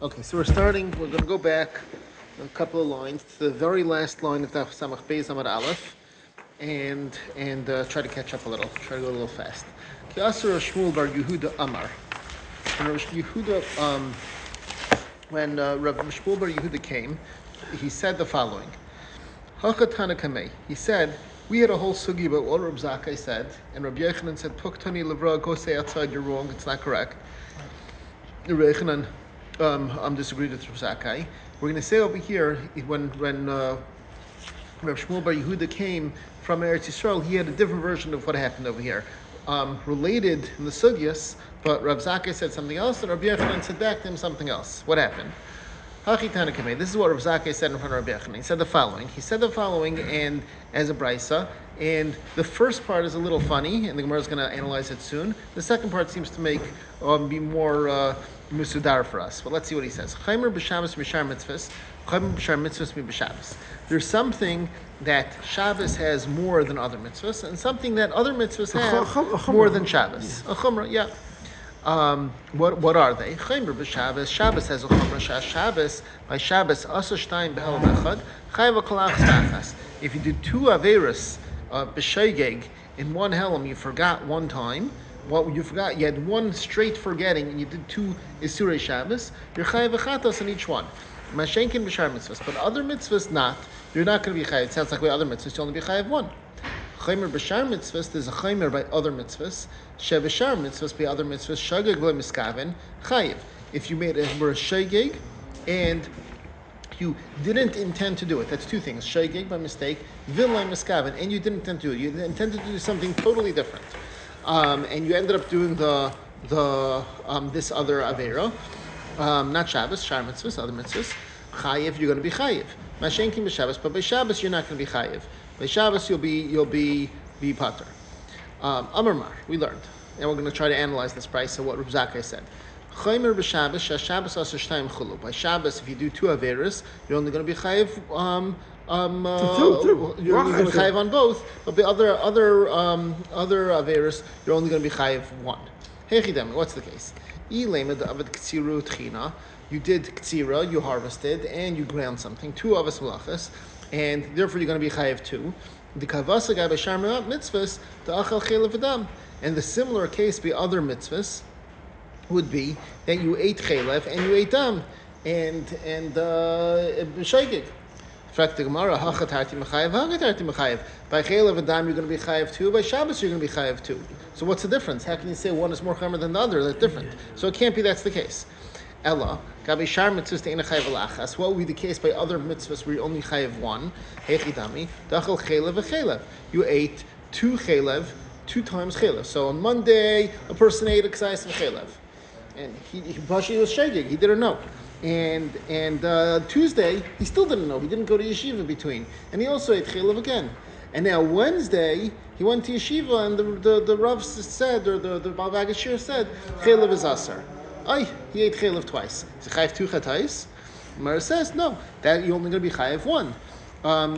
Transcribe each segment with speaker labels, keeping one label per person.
Speaker 1: Okay, so we're going to go back a couple of lines to the very last line of Daf Samach Beis Amud Aleph and try to catch up a little, try to go a little fast. Ki Asur Shmuel bar Yehuda Amar. When Rav Shmuel bar Yehuda came, he said the following. Hachatana Kamei. He said, we had a whole sugi about what Rav Zakkai said, and Rabbi Yechanan said, Puktani Levra, go say outside, you're wrong, it's not correct. Rabbi Yechanan disagreed with Rav Zakkai. We're going to say over here, when Rav Shmuel bar Yehuda came from Eretz Yisrael, he had a different version of what happened over here. Related in the sugyas, but Rav Zakkai said something else, and Rabbi Yechanan said back to him something else. What happened? This is what Rav Zakkai said in front of Rabbi Yechanan. He said the following, and as a brisa, and the first part is a little funny, and the Gemara is going to analyze it soon. The second part seems to make be more musudar for us. But let's see what he says. There's something that Shabbos has more than other mitzvahs, and something that other mitzvahs have more than Shabbos. A chumrah, yeah. What are they? Chaymer b'Shabbos. Shabbos has a chumrah. Shabbos by Shabbos asa shtayim behel echad chayv kolach stachas. If you did two averos b'shaygeg in one helam, you forgot one time. You had one straight forgetting, and you did two isurei Shabbos. You're chayv echatos in each one. Mashenkin b'shar mitzvahs, but other mitzvahs not. You're not going to be chayv. It sounds like with other mitzvahs you only be chayv one. Chaymer b'shar mitzvahs, there's a chaymer by other mitzvahs. Sheveshar mitzvahs by other mitzvahs. Shageg v'miskaven chayiv. If you made a shageg and you didn't intend to do it, that's two things. Shageg by mistake, v'lay miskaven, and you didn't intend to do it. You intended to do something totally different, and you ended up doing this other avera, not Shabbos, shar mitzvahs, other mitzvahs. Chayiv, you're going to be chayiv. Mashenkim b'Shabbos, but by Shabbos you're not going to be chayiv. By Shabbos you'll be pater. Amar, we learned, and we're going to try to analyze this price of what Rav Zakkai said. Chaymer b'Shabbos, Shabbos asher shtayim chulu. By Shabbos, if you do two averos, you're only going to be chayiv. You're only going to be chayiv on both, but by other averos, you're only going to be chayiv one. Hechidem, what's the case? You did ktsira, you harvested, and you ground something, two avos malachas, and therefore you're going to be chayiv two. The kavasa guy by sharma mitzvahs, the achal chelev v'dam. And the similar case by other mitzvahs would be that you ate chelev and you ate dam, and b'shaygig. In fact, the Gemara, hachatarti mechayev. By chelev and dam you're going to be chayiv two. By Shabbos you're going to be chayiv two. So what's the difference? How can you say one is more chamer than the other? They're different. So it can't be that's the case. Ella, gabi shar mitzvahs te'ena chayiv alachas. What would be the case by other mitzvahs where you only chayiv one? Hechidami, dachal chelev v'chelev. You ate two chelev, two times chelev. So on Monday, a person ate a ksayis of chelev, and he was shagig. He didn't know. And Tuesday, he still didn't know. He didn't go to yeshiva between, and he also ate chelev again. And now Wednesday, he went to yeshiva, and the Rav said, or the Baal Bagashir said, chelev is asar. He ate chelev twice. Is it chayiv two chatais? Mara says no. That you're only going to be chayiv one. And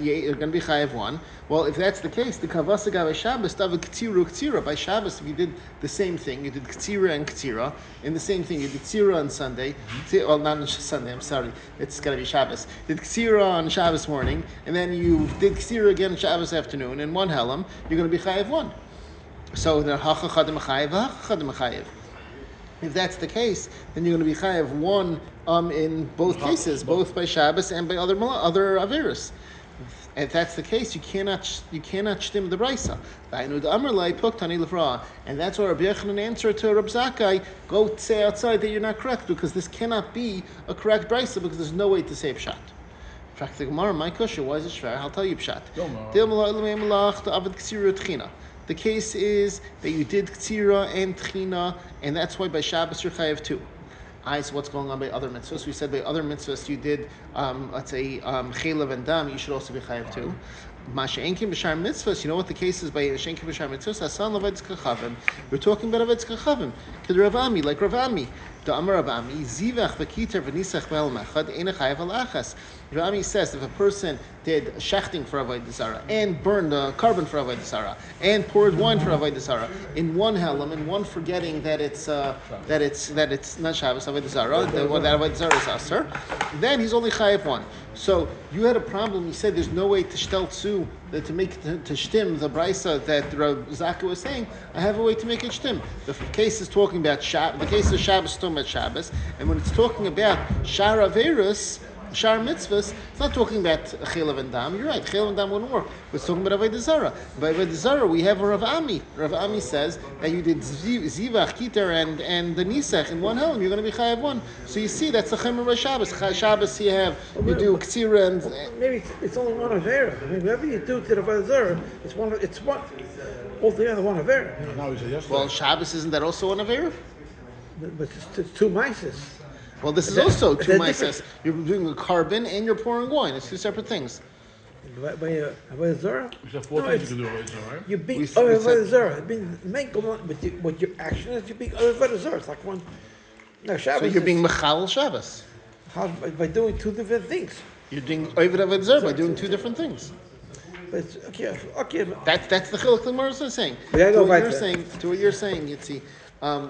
Speaker 1: you're going to be chayiv one. Well, if that's the case, the kavasa by Shabbos, ktsira. By Shabbos, if you did the same thing, you did ktsira and ktsira, and the same thing, you did ktsira on Sunday. Well, not on Sunday. I'm sorry, it's got to be Shabbos. You did ktsira on Shabbos morning, and then you did ktsira again on Shabbos afternoon. In one helam, you're going to be chayiv one. So the hacha chadim chayiv. If that's the case, then you're going to be chayiv one in both cases, both by Shabbos and by other averos. If that's the case, you cannot shtim the brisa. And that's why Rabbi Yechanan answered to Rav Zakkai, go say outside that you're not correct, because this cannot be a correct brisa, because there's no way to say pshat. In fact, the Gemara, my kosher, why is it shver? I'll tell you pshat. The case is that you did ktsira and tchina, and that's why by Shabbos you're chayiv two. So what's going on by other mitzvahs? We said by other mitzvahs you did, let's say, chelev and dam, you should also be chayiv two. Masha'enkim b'shar mitzvahs, you know what the case is by Masha'enkim b'shar mitzvahs? Hasan l'aved kachavim. We're talking about aved kachavim. Kid Rav Ami, like Rav Ami. The Amar Rav Ami, Zivach v'kiter v'nisach b'el mechad ein chayav al achas. Rav Ami says if a person did shechting for avodah zarah and burned carbon for avodah zarah and poured wine for avodah zarah in one helam and one forgetting that it's not Shabbos avodah zarah, that avodah zarah is aser, then he's only chayav one. So you had a problem. You said there's no way to shtel tzu, to make to shtim the brisa that Rav Zaka was saying. I have a way to make it shtim. The case is talking about the case of Shabbos is talking about Shabbos, and when it's talking about Shar Averus, Shar Mitzvahs, it's not talking about Chilav and Dam. You're right, Chilav and Dam wouldn't work. It's talking about Avodah Zarah. By Avodah Zarah, we have a Rav Ami. Rav Ami says that you did Zivach, Kiter, and the Nisach in one helm. You're going to be Chayav one. So you see, that's the Chemer by Shabbos. Shabbos, you do Ksira and...
Speaker 2: Maybe it's only one Avera. I mean, whatever you do to the Avodah Zarah, it's one altogether one Avera.
Speaker 1: Well, Shabbos, isn't that also one Avera?
Speaker 2: But it's two mices.
Speaker 1: Well, this is also two mices. You're doing a carbon and you're pouring wine. It's two separate things.
Speaker 2: By Avodah Zarah?
Speaker 3: You said 4 things you can do Avodah Zarah, right?
Speaker 2: You beat Avodah Zarah. I mean, what your action is, you beat Avodah Zarah. It's like one... No, Shabbos.
Speaker 1: So you're being Mechal Shabbos.
Speaker 2: By doing two different things.
Speaker 1: You're doing Avodah Zarah by doing two different things.
Speaker 2: But okay.
Speaker 1: That's the Chiluk the Gemara is saying.
Speaker 2: To what
Speaker 1: you're saying, Yitzi.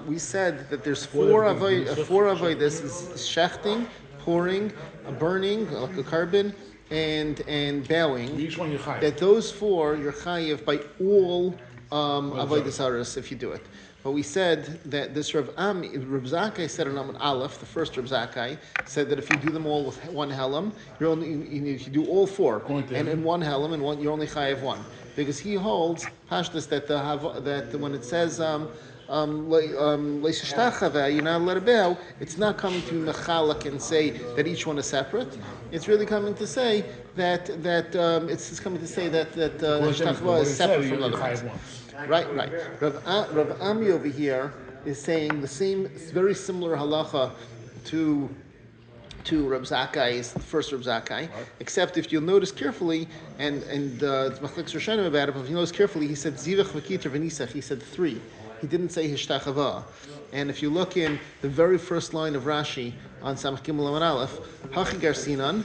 Speaker 1: We said that there's four avodas is shechting, pouring, burning, like a carbon, and bowing.
Speaker 3: Each one you're chayiv.
Speaker 1: That those four you're chayiv by all avodas haras if you do it. But we said that this Rav Zakkai said in Amud Aleph, the first Rav Zakkai, said that if you do them all with one helam, you're only if you do all four and in one helam and one, you're only chayiv one, because he holds pashtus that that when it says you're not let it bow, it's not coming to mechalak and say that each one is separate. It's really coming to say that it's coming to say that shtachva is separate from other ones. Right. Rav Ami over here is saying the same, very similar halacha to Rav Zakkai's, the first Rav Zakkai, except if you'll notice carefully, and it's Machlekes Rishonim about it, but if you notice carefully, he said Zivach v'kiter v'nisach, he said 3. He didn't say Hishtachava. And if you look in the very first line of Rashi on Samach Gimel Amud Aleph, Hachi Garsinan,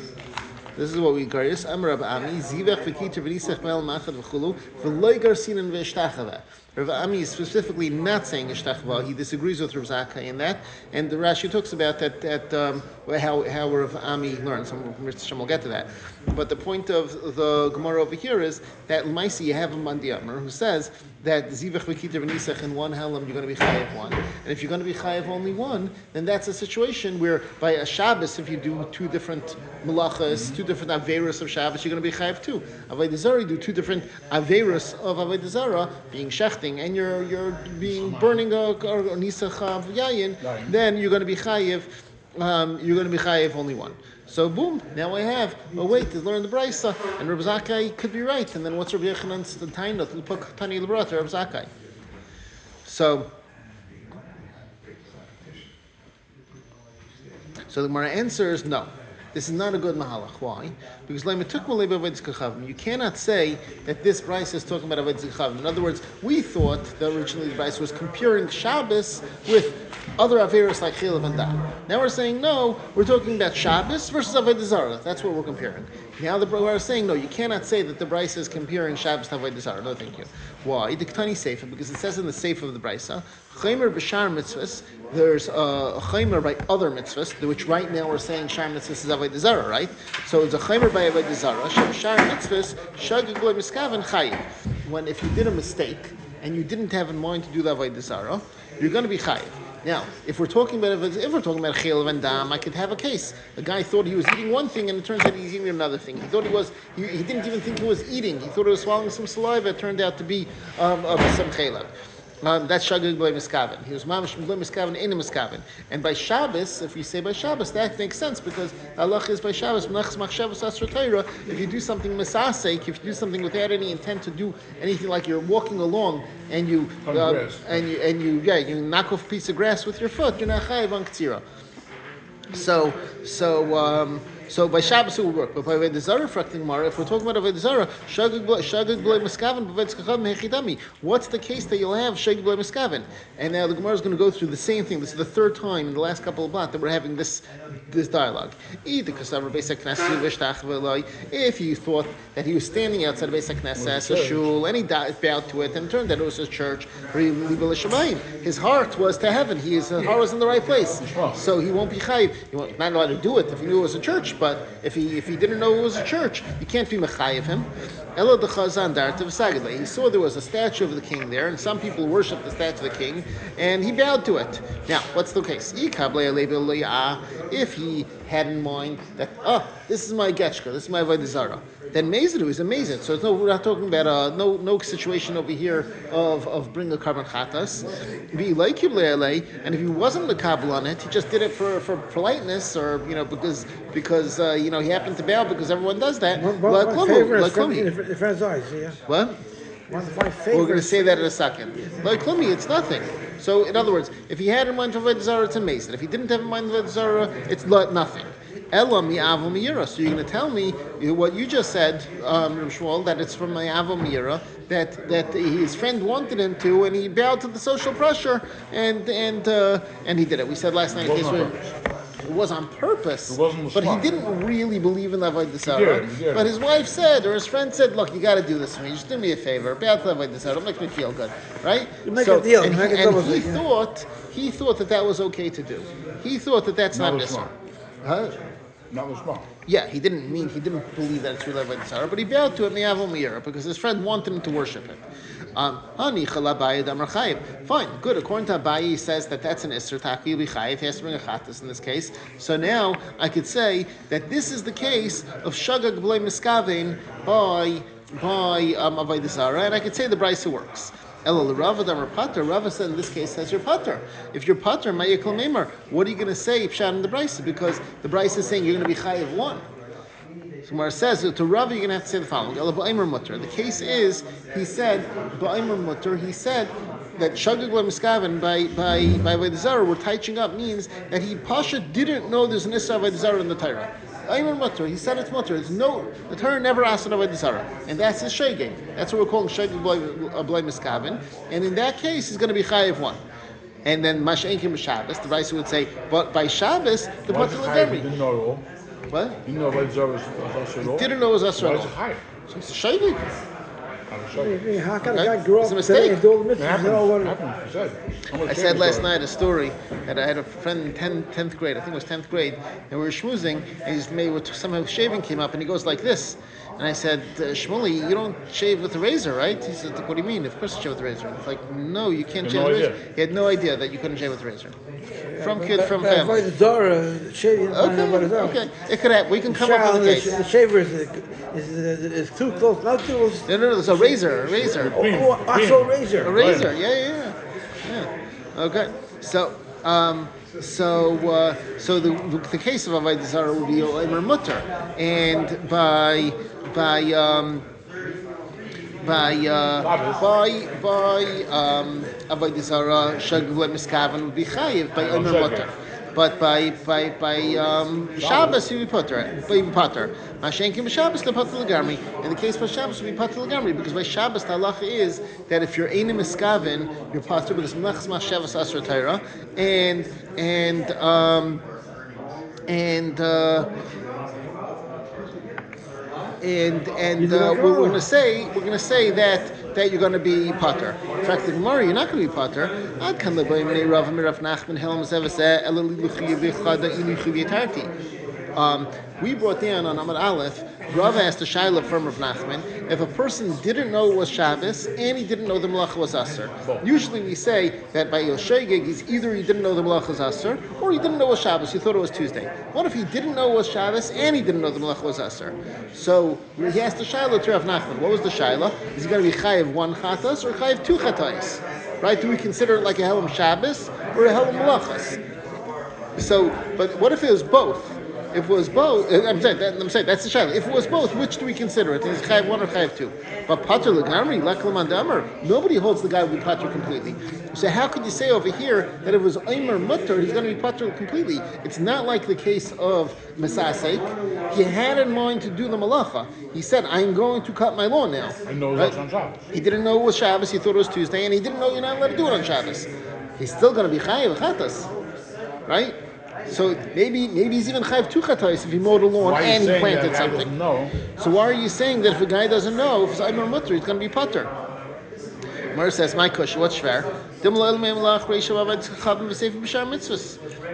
Speaker 1: this is what we garis. Amar Rav Ami, Zivach v'kiter v'nisach b'el machad v'chulu, v'loi garsinan v'ishtachava. Rav Ami is specifically not saying ishtachva. He disagrees with Rav Zakkai in that, and the Rashi talks about that how Rav Ami learns. We'll get to that. But the point of the Gemara over here is that Maisi you have a Mandi Amar who says that Zivach v'kiter v'nisach in one helam you're going to be chayav one, and if you're going to be chayav only one, then that's a situation where by a Shabbos if you do two different malachas, two different averos of Shabbos, you're going to be chayav two. Avodah Zarah you do two different averos of Avodah Zarah, being shechting and you're being burning a nisach of yayin, then you're going to be chayav. You're going to be chayav only one. So boom, now I have a way to learn the brisa, and Rav Zakkai could be right. And then what's Rav Yechanan's tainot? Tani lebrat Rav Zakkai. So the Gemara answers no. This is not a good mahalach. Why? Because you cannot say that this brisa is talking about avodas kachavim. In other words, we thought that originally the brisa was comparing Shabbos with other averos like chilav and dam. Now we're saying no, we're talking about Shabbos versus avodah zarah. That's what we're comparing. Now the Gemara is saying no, you cannot say that the brisa is comparing Shabbos to avodah zarah. No, thank you. Why? The Ketani Sefer, because it says in the Sefer of the brisa, chaymer b'shar mitzvahs. There's a chaymer by other mitzvahs, which right now we're saying shar mitzvahs is avodah zarah, right? So it's a chaymer by avodah zarah. Shar mitzvahs shagig lo miskaven chayiv. When if you did a mistake and you didn't have in mind to do the avodah zarah, you're going to be chayiv. Now, if we're talking about chilav and dam, I could have a case. A guy thought he was eating one thing, and it turns out he's eating another thing. He thought he didn't even think he was eating. He thought he was swallowing some saliva. It turned out to be some chilav. That's shagig b'lei miskaven. He was mamish b'lei miskaven in a miskaven. And by Shabbos, if you say by Shabbos, that makes sense because Allah is by Shabbos. If you do something misasek, if you do something without any intent to do anything, like you're walking along and you knock off a piece of grass with your foot, you're not chayiv on ktsira. So So by Shabbos it will work, but by Avodah Zarah, if we're talking about Avodah Zarah, Shagig B'lei Miskaven, B'Vetz Kachav Mehechidami. What's the case that you'll have Shagig B'lei Miskaven? And now the Gemara is going to go through the same thing. This is the third time in the last couple of blot that we're having this dialogue. If you thought that he was standing outside of Beis HaKnesset as a shul, and he bowed to it, and turned that it was a church, his heart was to heaven. His heart was in the right place. So he won't be chayiv. He won't not allowed to do it if he knew it was a church, but if he didn't know it was a church, you can't be mechayiv him. He saw there was a statue of the king there, and some people worship the statue of the king, and he bowed to it. Now, what's the case? If he had in mind that, this is my getchka, this is my avodah zarah, then Mezidu is amazing. So we're not talking about no situation over here of bring a carbon chatas. And if he wasn't the kabbalah on it, he just did it for politeness, or because he happened to bow because everyone does that.
Speaker 2: My favorite is in friend's eyes. Yeah.
Speaker 1: What?
Speaker 2: One of my favorites.
Speaker 1: We're going to say that in a second. Like Klumi, it's nothing. So in other words, if he had in mind for avodah zarah, it's amazing. If he didn't have in mind for avodah zarah, it's nothing. Ela mi'avo miyira. So you're going to tell me what you just said, Shmuel, that it's from mi'avo miyira, that his friend wanted him to, and he bowed to the social pressure, and he did it. We said last night in case it was on purpose, but he didn't really believe in the avodah zarah. But his wife said, or his friend said, "Look, you got to do this for me. Just do me a favor. Bow to the avodah zarah. It makes me feel good, right?"
Speaker 2: You make a deal.
Speaker 1: And he thought that was okay to do. He thought that that's not this one. Huh?
Speaker 3: Not was wrong.
Speaker 1: Yeah, he didn't believe that it's really avodah zarah, but he bowed to it mi'avo miyira because his friend wanted him to worship it. Fine, good. According to Abaye, he says that that's an isser taki b'chayiv. He has to bring a chatas in this case. So now I could say that this is the case of shagag b'lei miskavein by avodah zarah, and I could say the brisa works. Rava said in this case says you're pater. If you're pater, what are you going to say pshat in the brisa? Because the brisa is saying you're going to be chayiv one. So Mar says to Rava you're going to have to say the following. The case is he said that shagag miskaven by avodah zarah we're teaching up means that he pasha didn't know there's an issa avodah zarah in the Torah. He said it's mutter. The Torah never asked about avodah zarah, and that's his shegeg. That's what we're calling shegeg b'lei miskaven. And in that case, he's going to be chayiv one. And then mash'enkim b'Shabbos, the Raisa would say, but by Shabbos the pater l'gemri.
Speaker 3: Didn't know at all.
Speaker 1: What?
Speaker 3: Didn't know avodah zarah was asur at all.
Speaker 1: Didn't know it was asur at all.
Speaker 3: Why is it chayiv?
Speaker 1: So it's a shegeg.
Speaker 2: How can a guy grow up today and do all the mitzvahs?
Speaker 1: I said last night a story that I had a friend in 10th grade, I think it was 10th grade, and we were schmoozing, and somehow shaving came up, and he goes like this. And I said, Shmuley, you don't shave with a razor, right? He said, what do you mean? Of course you shave with a razor. It's like, no, you can't shave with a razor. He had no idea that you couldn't shave with a razor. From family.
Speaker 2: Avodah zarah, shaving.
Speaker 1: Okay. It could happen. We can come up with a case.
Speaker 2: The shaver is too close, not too close.
Speaker 1: No, it's a razor.
Speaker 2: Actual razor.
Speaker 1: A razor, yeah. Okay, so the case of avodah zarah would be omer mutter, and by avodah zarah shagag b'lei miskaven would be chayiv by omer mutter. But by Shabbos he would be pater. Mashenkim Shabbos the pater l'gamri. In the case by Shabbos would be pater l'gamri because by Shabbos the halacha is that if you're einim miskaven you're pater because melechas machshavas asur Torah and we're going to say that you're going to be pater. In fact, the Gemara, you're not going to be pater. We brought down on Amud Aleph, Rav asked the Shaila from Rav Nachman, if a person didn't know it was Shabbos and he didn't know the Melacha was Asur. Usually we say that by Yoshegeg, he's either he didn't know the Melacha was Asur or he didn't know it was Shabbos, he thought it was Tuesday. What if he didn't know it was Shabbos and he didn't know the Melacha was Asur? So he asked the Shaila to Rav Nachman, what was the Shaila? Is he going to be Chayiv one Chatas or Chayiv two Chatais? Right? Do we consider it like a Helam Shabbos or a Helam Melachas? So, but what if it was both? If it was both, I'm saying that's the shaila. If it was both, which do we consider it? Is it chayiv 1 or chayiv 2? But pater legamri, leklam adamer, nobody holds the guy will be pater completely. So how could you say over here that if it was aimer mutter, he's going to be pater completely? It's not like the case of Mesasek. He had in mind to do the malacha. He said, I'm going to cut my lawn now.
Speaker 3: I know that's on Shabbos.
Speaker 1: He didn't know it was Shabbos, he thought it was Tuesday, and he didn't know you're not allowed to do it on Shabbos. He's still going to be chayiv chatas, right? So maybe he's even chayiv 2 chatas if he mowed a lawn and he planted something. So why are you saying that if a guy doesn't know, if it's aimer mutter, he's going to be pater? Mar says, my kush, what's shver?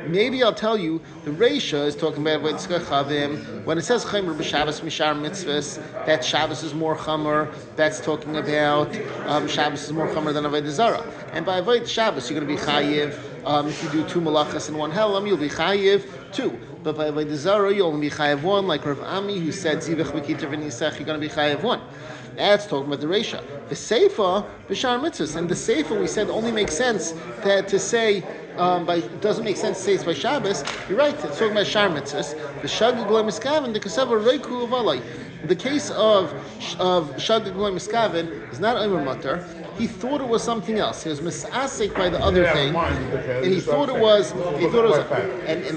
Speaker 1: Maybe I'll tell you, the Reisha is talking about when it says Chaymer b'Shabbos mishar mitzvahs, that Shabbos is more Chamer, that's talking about Shabbos is more Chamer than Avodah Zarah. And by Avodah Shabbos, you're going to be Chayiv. If you do 2 malachas in 1 helam, you'll be Chayiv 2. But by Avodah Zarah, you'll only be Chayiv 1, like Rav Ami, who said, Zivach v'kiter v'nisach, you're going to be Chayiv 1. That's talking about the Reisha. The Seifa, b'shar mitzvahs. And the Seifa, we said, only makes sense to say, it doesn't make sense to say it's by Shabbos. You're right, it's talking about shar mitzvahs. The shagig lo miskaven, the kaseva reiku uvalai. The case of shagig lo miskaven is not aimer mutter. He thought it was something else. He was misasik by the other thing, and he thought it was, and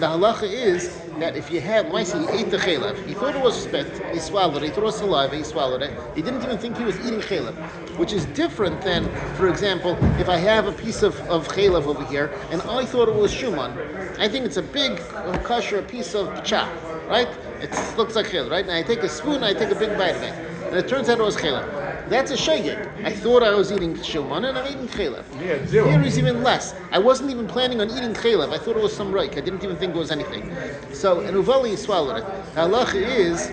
Speaker 1: the halacha is that if you had, he ate the chalev. He thought it was spit, he swallowed it. He thought it was saliva, he swallowed it. He didn't even think he was eating chalev, which is different than, for example, if I have a piece of chalev over here, and I thought it was shuman. I think it's a big kosher piece of chop, right? It looks like chalev, right? And I take a spoon, I take a big bite of it, and it turns out it was chalev. That's a shegeg. I thought I was eating shuman and I'm eating chalev.
Speaker 3: Yeah, zero.
Speaker 1: Here is even less. I wasn't even planning on eating chalev. I thought it was some reik. I didn't even think it was anything. So, and Uvali swallowed it. The halacha is,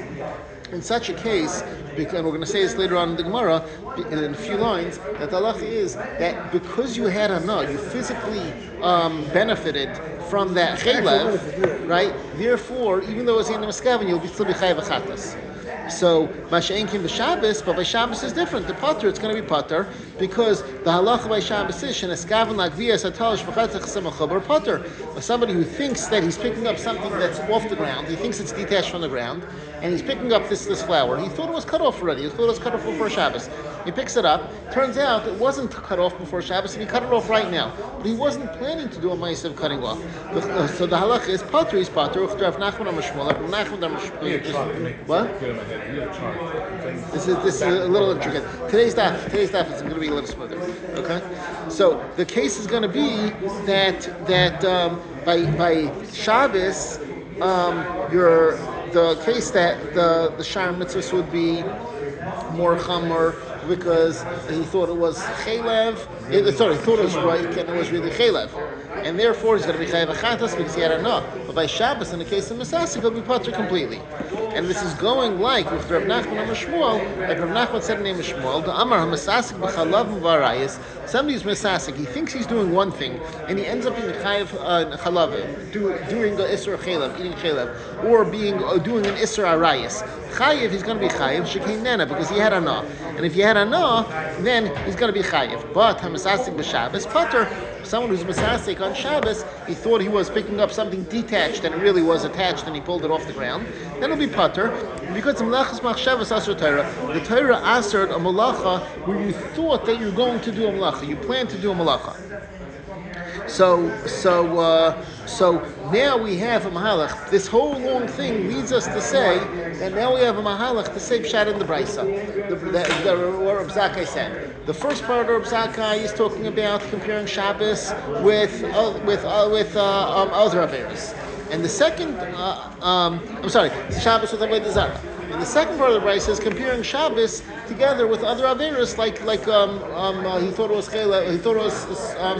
Speaker 1: in such a case, and we're going to say this later on in the Gemara, in a few lines, that the halacha is that because you had anah, you physically benefited from that chalev, right? Therefore, even though it's in the miskaven, you'll still be chayav achatas. So, Masha'en came to Shabbos, but by Shabbos is different. The potter, it's going to be potter, because the halacha by Shabbos is, sheneskaven lakviyas atalish v'chatzach semachaber potter. Somebody who thinks that he's picking up something that's off the ground, he thinks it's detached from the ground, and he's picking up this flower. He thought it was cut off already. He thought it was cut off before Shabbos. He picks it up. Turns out it wasn't cut off before Shabbos, and he cut it off right now. But he wasn't planning to do a ma'aseh of cutting off. So the halacha is potter. He's potter. What? This is a little intricate. Today's daf is going to be a little smoother. Okay, so the case is going to be that by Shabbos, the case that the shar mitzvahs would be more chamer because he thought it was chalev. He thought it was right and it was really chalev. And therefore he's going to be chayav achatas because he had enough. But by Shabbos, in the case of Mesasik, he'll be patur completely. And this is going like with Rav Nachman and Shmuel, like Rav Nachman said in the name of Shmuel, the Amar HaMesasik b'chalav v'arayis. Somebody's Mesasik, he thinks he's doing one thing, and he ends up being chayav chalav, doing the isra chalev, eating chalev, or doing an isra arayis. Chayiv, he's going to be chayiv shekein nena because he had anah, and if he had anah, then he's going to be chayiv. But HaMesasik b'Shabbos patur. Someone who's Mesasik on Shabbos, he thought he was picking up something detached and it really was attached and he pulled it off the ground. Then it'll be patur. Because the Torah answered a malacha where you thought that you're going to do a malacha. You plan to do a malacha. So now we have a mahalach. This whole long thing leads us to say that now we have a mahalach to say pshat in the brisa. What Reb Zakkai said. The first part of Reb Zakkai is talking about comparing Shabbos with other averos, and the second, Shabbos with Avodah Zarah. And the second part of the brisa is comparing Shabbos together with other averos, like he thought it was chela, he thought it was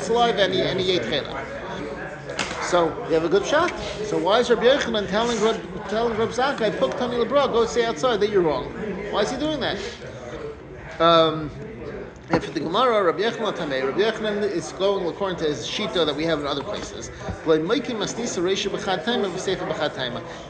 Speaker 1: saliva, and he ate chela. So you have a good shot. So why is Rabbi Yochanan telling Reb Zakkai, "Puk tani lebra, go say outside that you're wrong"? Why is he doing that? And for the Gemara, Rabbi Yochanan is going according to his shita that we have in other places.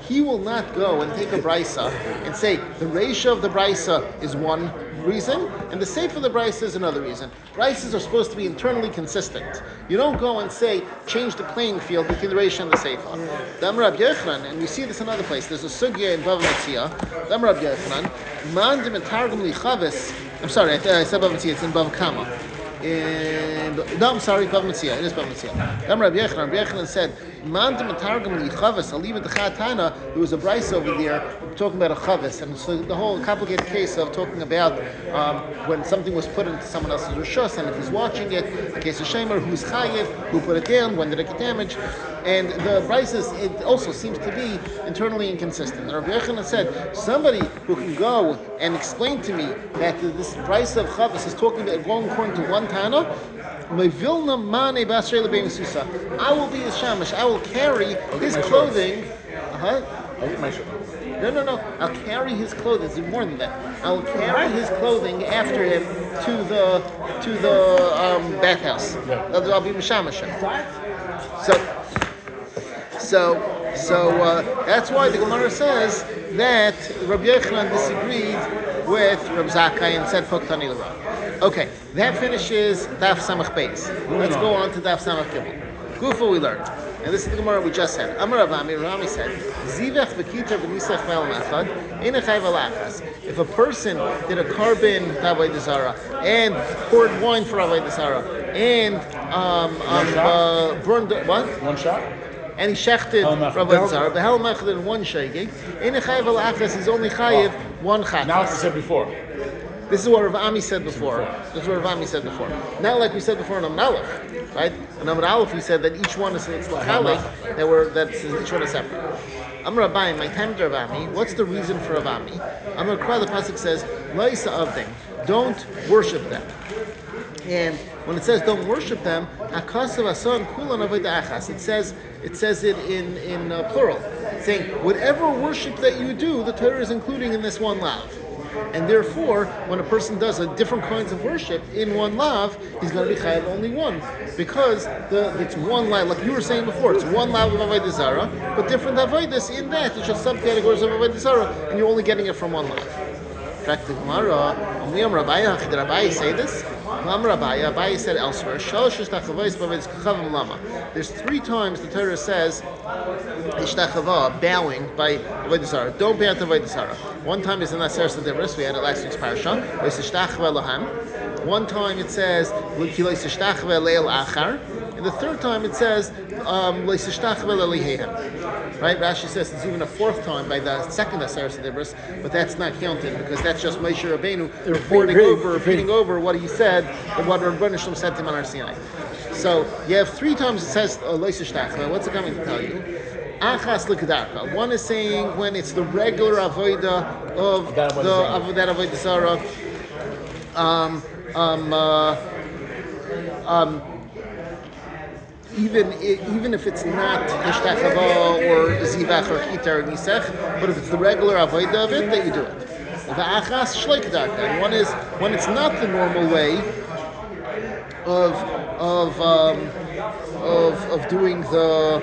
Speaker 1: He will not go and take a brisa and say the reisha of the brisa is one reason, and the Seif of the Bryce is another reason. Bryces are supposed to be internally consistent. You don't go and say, change the playing field between the Reish and the Seifa. Dam Rab Yochanan, and we see this in another place, there's a sugya in Bava Metzia, Dam Rab Yochanan, Man de Metargum li Chavis, I'm sorry, I said Bava Metzia, it's in Bava Kama. No, I'm sorry, Bava Metzia, it is Bava Metzia. Dam Rab Yochanan said, Man de Metargum li Chavis, Aliva de Chatana, there was a Bryce over there talking about a Chavis, and so the whole complicated case of talking about when something was put into someone else's Rishus, and if he's watching it, the case of Shemer, who's Chayiv, who put it down, when did it get damaged, and the Bryces, it also seems to be internally inconsistent. And Rabbi Yochanan said, somebody who can go and explain to me that this Bryce of Chavis is talking about going according to one Tana, I will be his shamash. I will carry his clothing. No. I'll carry his clothing. It's more than that. I'll carry his clothing after him to the bathhouse. I'll be mishamash. So that's why the Gemara says that Rabbi Yochanan disagreed with Rabbi Zakkai and said Poktani l'Rav. Okay, that finishes Daf Samach Beis. Let's go on to Daf Samach Gimel. Gufa we learned, and this is the Gemara we just said. Amar Ravami said, Zivach v'kitar v'nisach v'al machad ina chayv alachas. If a person did a carbon Avodah Zarah and poured wine for Avodah Zarah and burned what?
Speaker 3: One shot?
Speaker 1: And he shechted Avodah Zarah, behel machad in one shegeg, ina chayv alachas, he's only chayiv one chatas.
Speaker 3: Now it's said before.
Speaker 1: This is what Rav Ami said before. Not like we said before in Amud Aleph, right? In Amud Aleph, we said that each one is lachalik, that each one is separate. Amar Abayim, my time to Rav Ami. What's the reason for Rav Ami? Amar Kra, the pasuk says, Laisa avding, don't worship them. And when it says don't worship them, hakasav asan kulan avodah achas. It says it in plural, saying whatever worship that you do, the Torah is including in this one lav. And therefore, when a person does a different kinds of worship in one lav, he's going to be chayav only one, because it's one lav, like you were saying before, it's one lav of avodah zarah, but different avodas in that, it's just subcategories of avodah zarah, and you're only getting it from one lav. Back to Gemara, did Rabbi say this? Abaye said elsewhere, there's 3 times the Torah says Ishtachava, bowing by Avodah Zarah. Don't bow to Avodah Zarah. One time is in Aseret Sederis, we had it last week's parasha. One time it says and the third time it says right? Rashi says it's even a 4th time by the second Aseret Sederis, but that's not counted because that's just Moshe Rabbeinu repeating over what he said and what Rabbeinu Shalom said to him on Har Sinai. So you have 3 times it says What's it coming to tell you? Achas l'kedarka. One is saying when it's the regular avodah of that avodah zarah. Even if it's not hishtachava or zivach or kitar or nisech, but if it's the regular avodah of it, that you do it. The achas shlei kedarka. And one is when it's not the normal way of doing the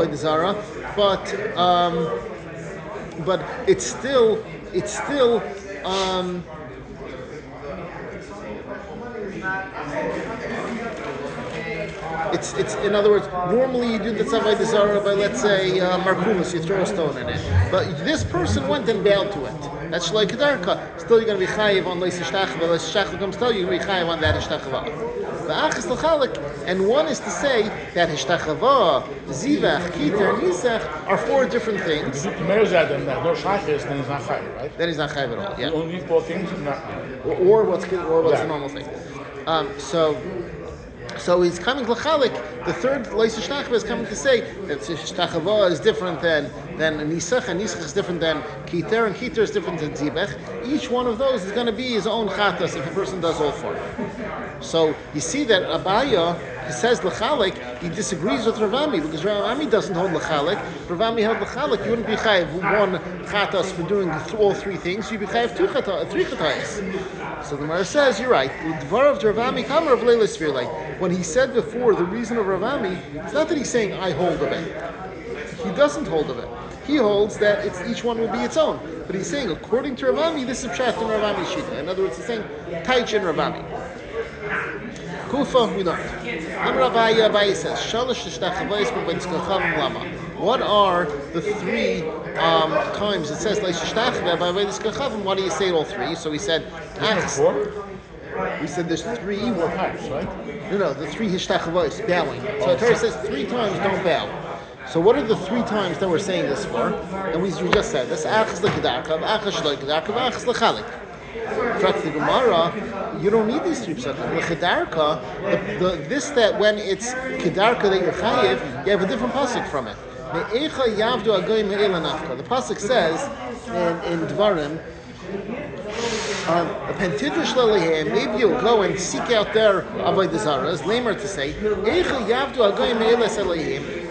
Speaker 1: avodah zarah, but it's still it's in other words, normally you do the avodah zarah by, let's say, markumas, you throw a stone in it, but this person went and bowed to it. That's shlei kedarka. Still, you're going to be chayiv on leis hishtachava. Leis hishtachava comes tell you, you're going to be chayiv on that hishtachava. V'achas l'chalik, and one is to say that hishtachava, zivach, kitar, nisach are 4 different things.
Speaker 3: If you measure them, no shaykhis, then he's not chayiv, right?
Speaker 1: Then he's not chayiv at all. Yeah.
Speaker 3: You only need 4 things,
Speaker 1: or what's the normal thing. So he's coming l'chalik. The third leis hishtachava is coming to say that hishtachava is different than nisach, and nisach is different than kitar, and kitar is different than zibech. Each one of those is going to be his own chatas if a person does all 4. So you see that Abaya, he says l'chalik, he disagrees with Rav Ami because Rav Ami doesn't hold l'chalik. Rav Ami held l'chalik. You wouldn't be chayiv 1 chatas for doing all 3 things. You'd be chayiv 3 chatas. So the Gemara says, you're right. When he said before, the reason of Ravami, it's not that he's saying I hold of it. He doesn't hold of it. He holds that each one will be its own. But he's saying, according to Ravami, this is Pshat in Ravami Shita. In other words, he's saying Taich in Ravami. Kufa, we learned. Abaye says, what are the three times it says, why do you say all three? So we said, we said there's three.
Speaker 3: Four times, right?
Speaker 1: No, the three hishtachavos, bowing. So the Torah says 3 times don't bow. So what are the 3 times that we're saying this for? And we just said this, achas l'kedarka, achas shlo kedarka, achas l'chalik. Correct the Gemara, you don't need these 3 psakim. The kedarka, this that when it's kedarka that you're chayiv, you have a different pasuk from it. The pasuk says in Dvarim, maybe you'll go and seek out their avodah zaras. Lamer to say,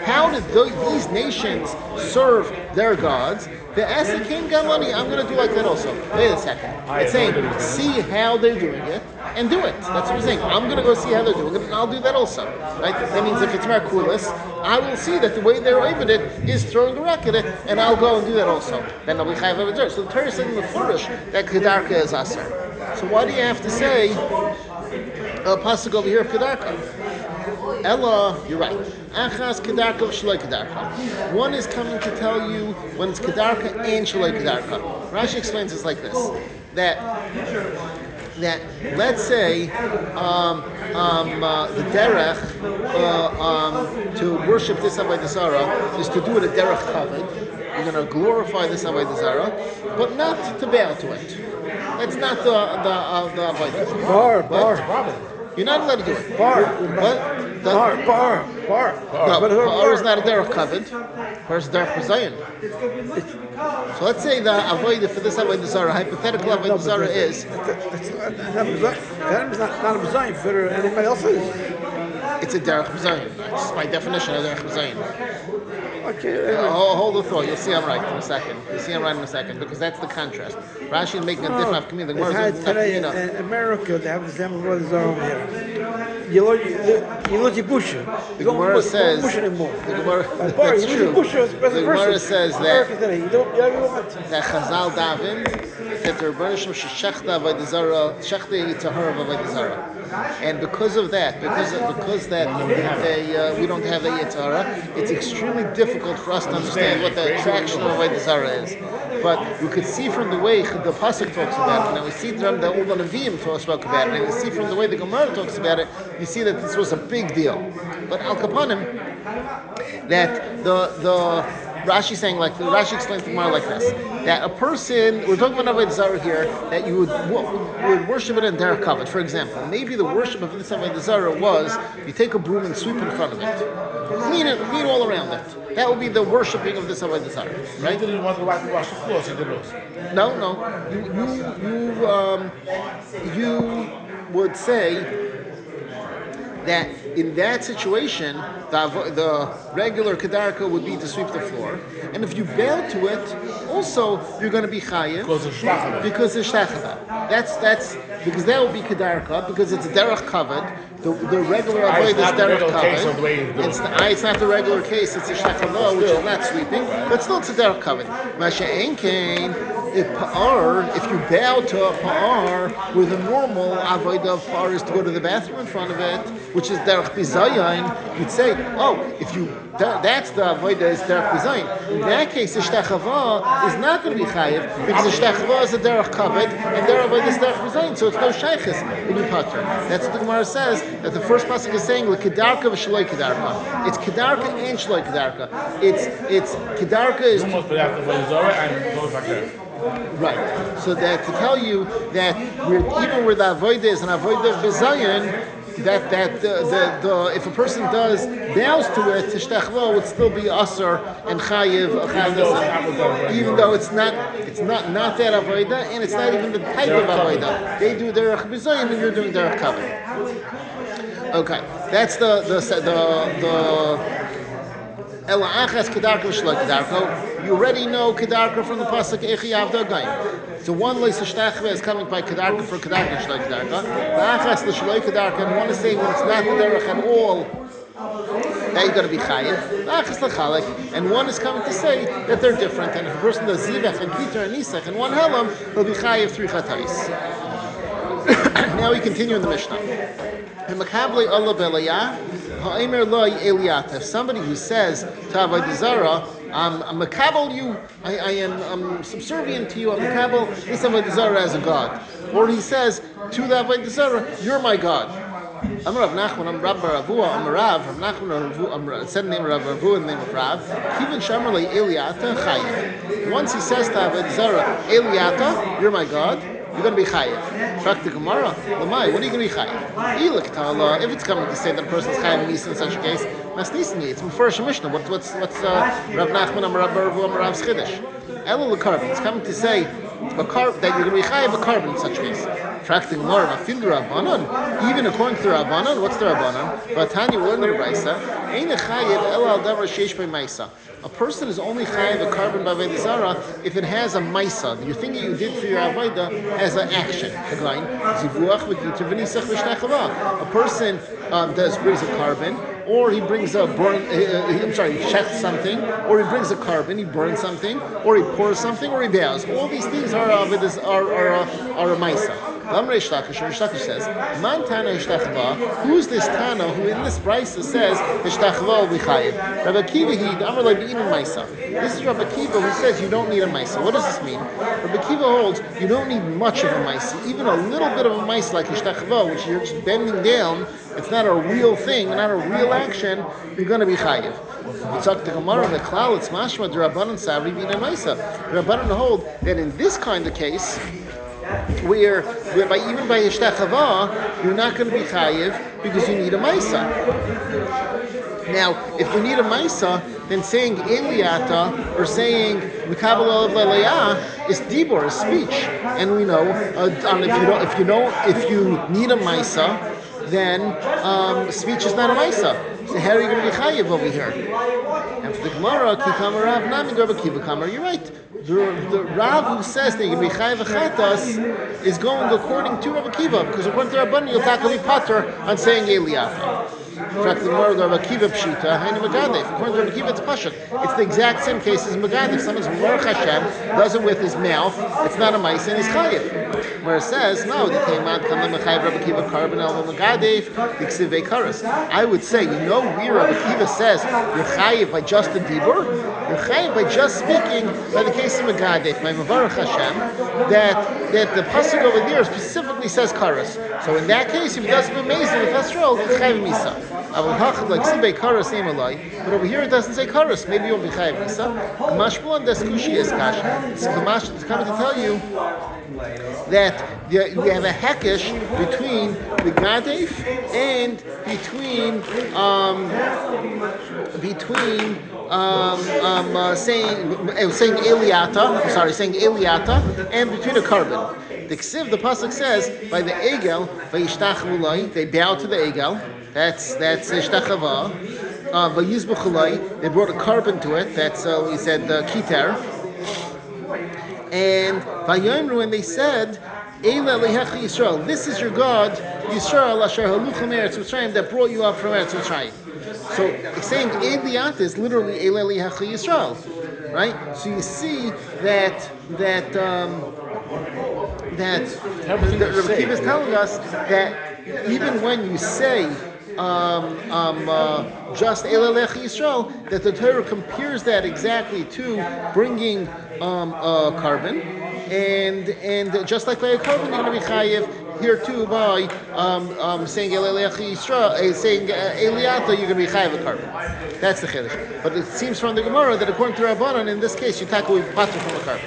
Speaker 1: how did these nations serve their gods? The Asa came Gamani, I'm going to do like that also. Wait a second. It's saying, see how they're doing it and do it. That's what it's saying. I'm going to go see how they're doing it and I'll do that also. Right? That means if it's Merkulis, I will see that the way they're over it is throwing a rack at it and I'll go and do that also. Then I'll be Chayav Avodah. So the Torah said in the Flourish that Kedarka is Aser. So why do you have to say a pasuk over here of Kedarka? Ella, you're right. Achas kedarka v'shloi kedarka. One is coming to tell you when it's kedarka and shloi kedarka. Rashi explains this like this: that let's say the derech to worship this avodah zarah is to do it a derech kavod. You're going to glorify this avodah zarah, but not to bow to it. That's not the avodah.
Speaker 2: Bar.
Speaker 1: You're not allowed to do it.
Speaker 2: Bar.
Speaker 1: No, Bar is not a derech kavod. Bar is a derech b'zayin. So let's say the avodah for this avodah zarah, hypothetical avodah zarah is.
Speaker 2: That's not a b'zayin for anybody else's.
Speaker 1: It's a derech b'zayin. That's by definition a derech b'zayin.
Speaker 2: Okay.
Speaker 1: Hold the thought. You'll see I'm right in a second. Because that's the contrast. Rashi is making a different community.
Speaker 2: Today in America, they have the same brothers over here. You lose your busher.
Speaker 1: The Gemara says. That's true. The Gemara says that Chazal Davin that the Rebbeinu Shem shechta avodah zarah, shechta yitzahara avodah zarah, and because of that, because we don't have a yitzahara, it's extremely difficult for us to understand what the attraction of avodah zarah is. But we could see from the way the pasuk talks about it, and we see from the all the Nevi'im spoke about it, and we see from the way the Gemara talks about it, you see that this was a big deal. But al kapanim, that the Rashi saying Rashi explains the Gemara like this: that a person, we're talking about avodah zarah here, that you would worship it in derech kavod. For example, maybe the worship of this avodah zarah was you take a broom and sweep in front of it, clean all around it. That would be the worshiping of this avodah zarah, right?
Speaker 3: He didn't want to wash the floors. He did those.
Speaker 1: No. You would say that in that situation, the regular kedarka would be to sweep the floor, and if you bow to it, also you're going to be chayiv because it's shtachava. That's because that will be kedarka because it's a derech kavod. The regular avodah is derech kavod. It's not the regular case. It's a shtachava, which is not sweeping, but still it's a derech kavod. Masha enkein. If you bow to a pa'ar, where the normal avodah of pa'ar is to go to the bathroom in front of it, which is derech bizayin, you'd say, that's the avodah is derech bizayin. In that case, the shtachava is not going to be chayiv, because the shtachava is a derech kavod, and their avodah is derech bizayin, so it's no shaychus in the pater. That's what the Gemara says, that the first pasuk is saying, l'kedarka v'shaloi kedarka. It's kedarka and shaloi kedarka. It's kedarka is... Right. So that to tell you that even where the avodah is an avodah of bizayin, that if a person bows to it, tishtachva would still be aser and chayiv, even though it's not that avodah, and it's not even the type of avodah. They do derech bizayin, and you're doing derech kavod. Okay, that's the Ela achas kedarka v'shloi kedarka. You already know kedarka from the pasuk Echi Yavda Gayim. So one leis shtachva is coming by kedarka for kedarka v'shloi kedarka. The achas l'shloi kedarka, and one is saying when it's not the derech at all that you're going to be chayiv, and one is coming to say that they're different, and if a person does zivach and kitar and nisach and one helam, he'll be chayiv 3 chatais. Now we continue in the Mishnah. If somebody who says to Avodah Zarah, I'm makabel you, I'm subservient to you, I'm makabel this Avodah Zarah as a god, or he says to the Avodah Zarah, you're my god. I'm Rav Nachman, I'm Rav Baravua, I'm Rav Nachman, I'm said the name of Rav Baravua and the name of Rav. Even Shamarle Eliata Chayiv. Once he says to Avodah Zarah, Eliata, you're my god, you're going to be chayiv. Back to Gemara. Lamai, what are you going to be chayiv? If it's coming to say that a person is chayiv nisa in such a case, that's nisni. It's before Mishnah. What's Rav Nachman and Rav Baruch and Rav Chiddush? Elo l'karban. It's coming to say that you're going to be chayiv a carbon in such a case. Back to Gemara. Mafil Rabbanon. Even according to the Rabbanon, what's the Rabbanon? Vatanya, we're in the Brisa. Ein chayiv elo al davar sheish by ma'isa. A person is only chayiv a carbon by Avodah Zarah if it has a maisa. Your thing that you did for your avodah has an action. A person brings a carbon, or he brings a burn. He checks something, or he brings a carbon, he burns something, or he pours something, or he bows. All these things are a maisa. Rish Lakish says, Man Tana Hishtachva, who's this Tana who in this brisa says Hishtachva will be chayiv? Rabbi Akiva he Amar Lo B'Inin Maisa. This is Rabbi Akiva who says you don't need a Maisa. What does this mean? Rabbi Akiva holds you don't need much of a Maisa. Even a little bit of a Maisa like Hishtachva, which you're just bending down, it's not a real thing, not a real action, you're going to be chayiv. We talk to Gemara, the klal, it's mashma, the Rabbanan Savri B'Inin Maisa. The Rabbanan hold that in this kind of case, where even by Hishtachava, you're not going to be chayiv because you need a maisa. Now, if you need a maisa, then saying Eliata or saying Mikabel Olav Le'Leah is dibor, is speech, and we know if you need a maisa, then speech is not a maisa. So how are you going to be chayiv over here? And for the Gemara, Kikam Rav Nami Rabbi Akiva Kamar, you're right. The Rav who says that you're going to be chayiv achatas is going according to Rabbi Akiva, because according to Rabbanan, you'll tackle the pater on saying Eliyafa. In fact, the Gemara, Rabbi Akiva Pshita, Hainu Megadef. According to Rabbi Akiva, it's Pashat. It's the exact same case as Megadef. Someone's Baruch Hashem, does it with his mouth, it's not a mice, and he's chayiv. Where it says, no, they came out, Kamem Mechayiv Rabbi Akiva Karban El Megadef, Diksive Karas. I would say, you know where Rabbi Akiva says you're chayiv by just the dibur? You're chayiv by just speaking by the case of Megadef, by Baruch Hashem, that the pasuk over there specifically says Karas. So in that case, if he does it amazing with Esrol, it's chayiv Misa. I will hach like Sibe Karas name alai, but over here it doesn't say Karas. Maybe you'll be chayiv Misa. Kamash Bulan Deskushi is Kash. Kamash is coming to tell you that you have a hekesh between the Gadef and between saying Eliata, and between a carbon. The Ksiv, the pasuk says by the Egel, Vayishtach they bow to the Egel. That's Ishtachava. Vayizbuchulai, they brought a carbon to it. That's we said Kitar. And Vayomru, and they said, Eila lehecha Yisrael, this is your God, Yisrael asher halucham Eretz Mitzrayim, that brought you up from Eretz Mitzrayim. So saying Eliat is literally Eila lehecha Yisrael, right? So you see that Rabbi Akiva is telling us that even when you say just Eila lehecha Yisrael, that the Torah compares that exactly to bringing a carbon, and just like by a carbon, you're going to be chayiv here too by saying saying Eliata, you're going to be chayiv a carbon. That's the chiddush. But it seems from the Gemara that according to Rabbanan, in this case, you tackle with pater from a carbon.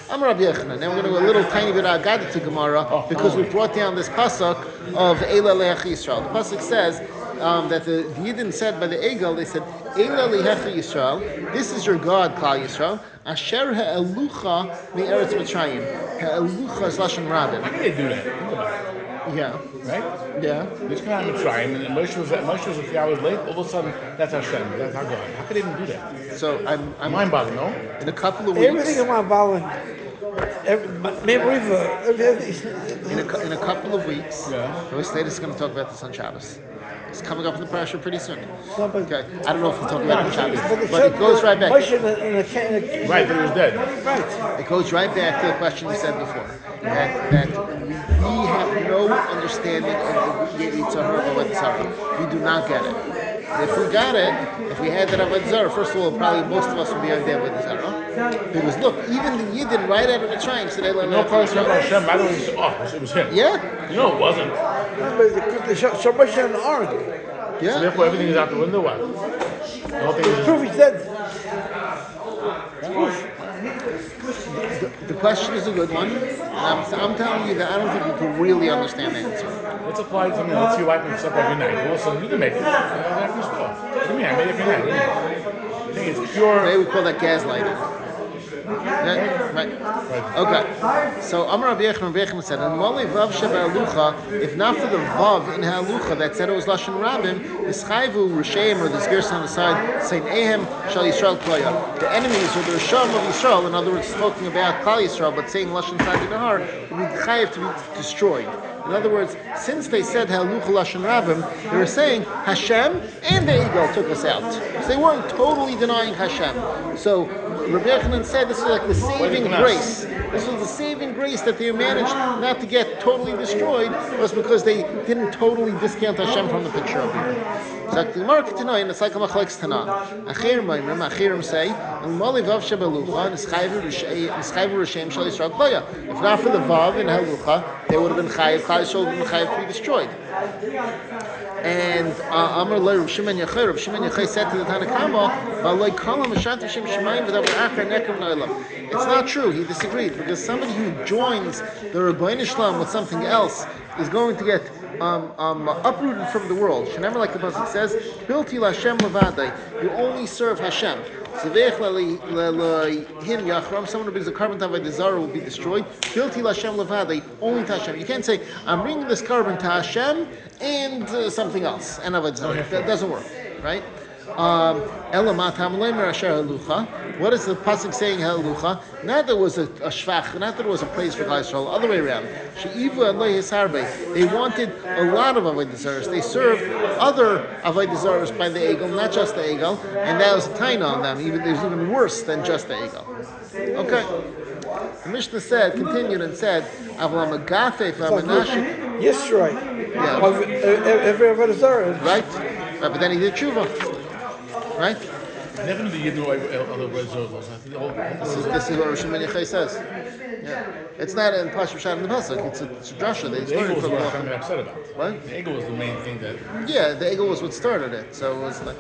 Speaker 1: I'm Rabbi Yechanan. Now we're going to go a little tiny bit of Agadah to Gemara because we brought down this pasuk of Eila lehecha Yisrael. The pasuk says that the Yidden said by the Egel, they said, Eila lehecha Yisrael, this is your God, Klal Yisrael, Asher ha'elucha mi'eretz Mitzrayim. Ha'elucha is Lashon Rabin.
Speaker 3: How can they do that? Think about it.
Speaker 1: Yeah.
Speaker 3: Right?
Speaker 1: Yeah.
Speaker 3: This come out of Mitzrayim, and Moshe was a few hours late, all of a sudden, that's Hashem, that's our God. How could they even do that?
Speaker 1: So I'm
Speaker 3: mind-boggling, no?
Speaker 1: In a couple of weeks.
Speaker 2: Everything in my volume.
Speaker 1: In a couple of weeks,
Speaker 3: yeah.
Speaker 1: Rosh Hashanah is going to talk about this on Shabbos. It's coming up in the parasha pretty soon.
Speaker 2: No, but
Speaker 1: Okay, I don't know if we'll talk about it in Shabbos,
Speaker 2: the
Speaker 1: but it goes right back.
Speaker 2: Moshe in
Speaker 3: Right, but he was dead.
Speaker 2: Right.
Speaker 1: It goes right back to the question you said before, that we have no understanding of the Yitzhar of Avodah Zarah. We do not get it. If we got it, if we had that Avodah Zarah, first of all, probably most of us would be on the Avodah Zarah. Because look, even the Yidden right out of the Mitzrayim said,
Speaker 3: No place from Hashem. I don't even. It was him.
Speaker 1: Yeah?
Speaker 3: No, it wasn't.
Speaker 2: But so much in the Ark.
Speaker 3: So
Speaker 1: Yeah?
Speaker 3: therefore, everything is out the window. What? The whole thing is
Speaker 2: Proof he said.
Speaker 1: The question is a good one, and I'm telling you that I don't think you can really understand the answer.
Speaker 3: Let's apply it to me. Let's see why I can step every night. All of a sudden, you didn't make it. What do you mean? I made it every night. I think it's pure.
Speaker 1: Today we call that gaslighting. Yeah, right. Okay. So Amar Rabbi Yechon said, "And Mali Vav Sheba Halucha, if not for the Vav in Halucha that said it was Lashon Rabim, Ischayvu Risheim or the Zgirs on the side saying Ehem Shal Yisrael Klaya. The enemies or the Risham of Yisrael, in other words, talking about Klal Yisrael, but saying Lashon Sadi Nahar, would be chayav to be destroyed. In other words, since they said Halucha Lashon Rabim, they were saying Hashem and the Egel took us out. So they weren't totally denying Hashem. So Rabbi Yochanan said this was like the saving grace. This was the saving grace that they managed not to get totally destroyed, was because they didn't totally discount Hashem from the picture of here. So the Gemara tonight, and it's like a machlekes Tana. Achirim say, and Mali Vav Shebalucha, and Ischayvu Risheim Shal Yisrael Klaya. If not for the Vav in Halucha, they would have been chayiv. Klal Yisrael would have been chayiv to be destroyed. And Amar Lei Rav Shimon Yochai said to the Tanakama, "V'aloi kol ha'mashat Hashem shemayim v'davar achar nekem na'olam." It's not true. He disagreed because somebody who joins the Rebbeinu Shalom with something else is going to get uprooted from the world. Shenever, like the pasuk says, "Bilti Hashem levadai." You only serve Hashem. Someone who brings a carbon to Avodah Zarah will be destroyed. Bilti Hashem levadai, only to Hashem. You can't say, "I'm bringing this carbon to Hashem and something else," and Avodah Zarah. That doesn't work, right? What is the pasuk saying? Halucha? Not that it was a shvach, not that it was a praise for Klal Yisrael. Other way around. They wanted a lot of avodah zaros. They served other avodah zaros by the egel, not just the egel, and that was a taina on them. It was even worse than just the egel. Okay. The Mishnah continued and said,
Speaker 2: Yes, right.
Speaker 1: Yeah.
Speaker 2: Every avodah zarah.
Speaker 1: Right? But then he did tshuva. Right?
Speaker 3: Never knew you know other words.
Speaker 1: This is what Rosh Yochai says. Yeah. It's not in Pashup Shad in the Pasuk. It's a drasha. They
Speaker 3: The eagle
Speaker 1: started
Speaker 3: was
Speaker 1: from
Speaker 3: what I'm upset about.
Speaker 1: What?
Speaker 3: The eagle was the main thing that.
Speaker 1: Yeah, the eagle was what started it. So it was like,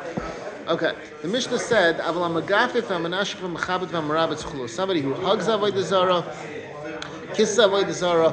Speaker 1: okay. The Mishnah said, "Avalam magafif v'manashik v'mechabit v'marabetz chulu." Somebody who hugs avodah zarah, kisses avodah zarah,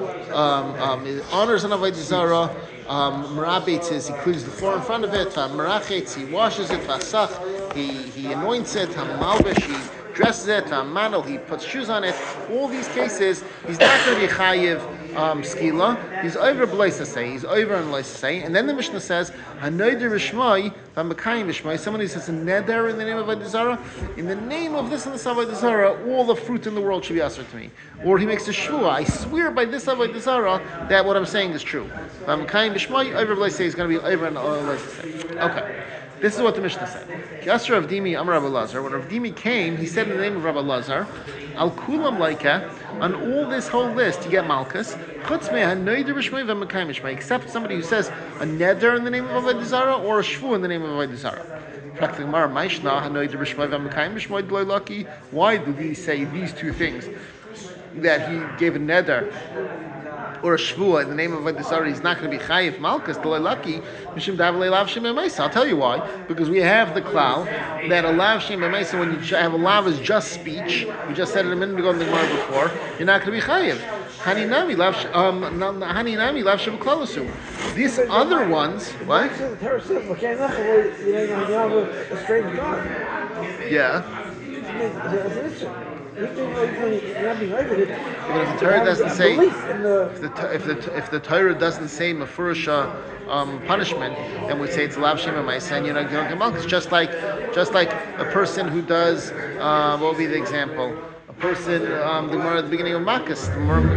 Speaker 1: honors an avodah zarah. Marabetz is he cleans the floor in front of it. Marachetz, he washes it. Vasach, he anoints it. Malbish, he dresses it. Manel, he puts shoes on it. All these cases, he's not going to be chayiv skila. He's over b'leisasei. He's over in leisasei. And then the Mishnah says, "Hanoider b'shmai v'makayim b'shmai." Somebody says a neder in the name of Avodah Zarah. In the name of this and this Avodah Zarah, all the fruit in the world should be answered to me. Or he makes a shvua. I swear by this Avodah Zarah that what I'm saying is true. V'makayim b'shmai over b'leisasei is going to be over in leisasei. Okay. This is what the Mishnah said. Yasser Rav Dimi Amar Rav Elazar. When Rav Dimi came, he said in the name of Rav Elazar, "Al kulam laika." On all this whole list, you get malchus. Chutz me'hanoider b'shmei v'makayim b'shmei. Except somebody who says a neder in the name of Avodah Zarah or a shvu in the name of Avodah Zarah. Why did he say these two things? That he gave a neder or a shvua in the name of Avodah Zarah, he's not going to be chayiv malchus lucky. I'll tell you why. Because we have the klal that a lav shem b'meisa, when you have a lav is just speech. We just said it a minute ago in the Gemara before. You're not going to be chayiv. Haninami lav shem klalasu. These other ones, what? Yeah.
Speaker 2: But if
Speaker 1: the Torah doesn't say, if the Torah doesn't say mafurusha punishment, then we say it's lav shema ma'aseh, and you don't get malchus. Just like a person who does what would be the example? A person, the Gemara at the beginning of Makkas,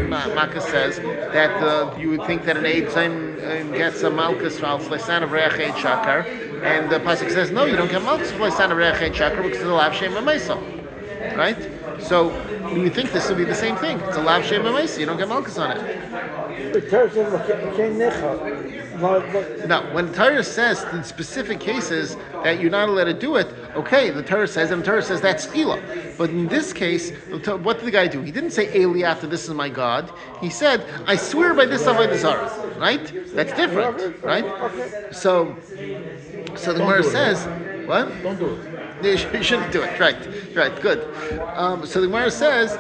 Speaker 1: Makkas says that you would think that an Eid gets a Malkus from Fleisan of Reach Eid Shakar, and the pasuk says no, you don't get Malkus from Fleisan of Reach Eid Shakar because it's a Lav Shem B'Meisa, right? So you would think this would be the same thing. It's a Lav Shem B'Meisa. You don't get Malkus on it.
Speaker 2: The Torah says,
Speaker 1: now, when the Torah says in specific cases that you're not allowed to do it, okay, the Torah says, and the Torah says that's tefillah. But in this case, what did the guy do? He didn't say Eli after this is my God. He said, I swear by this Avodah Zarah. Right? That's different, right? So the Gemara says, what?
Speaker 3: Don't do it.
Speaker 1: You shouldn't do it. Right, good. So the Gemara says,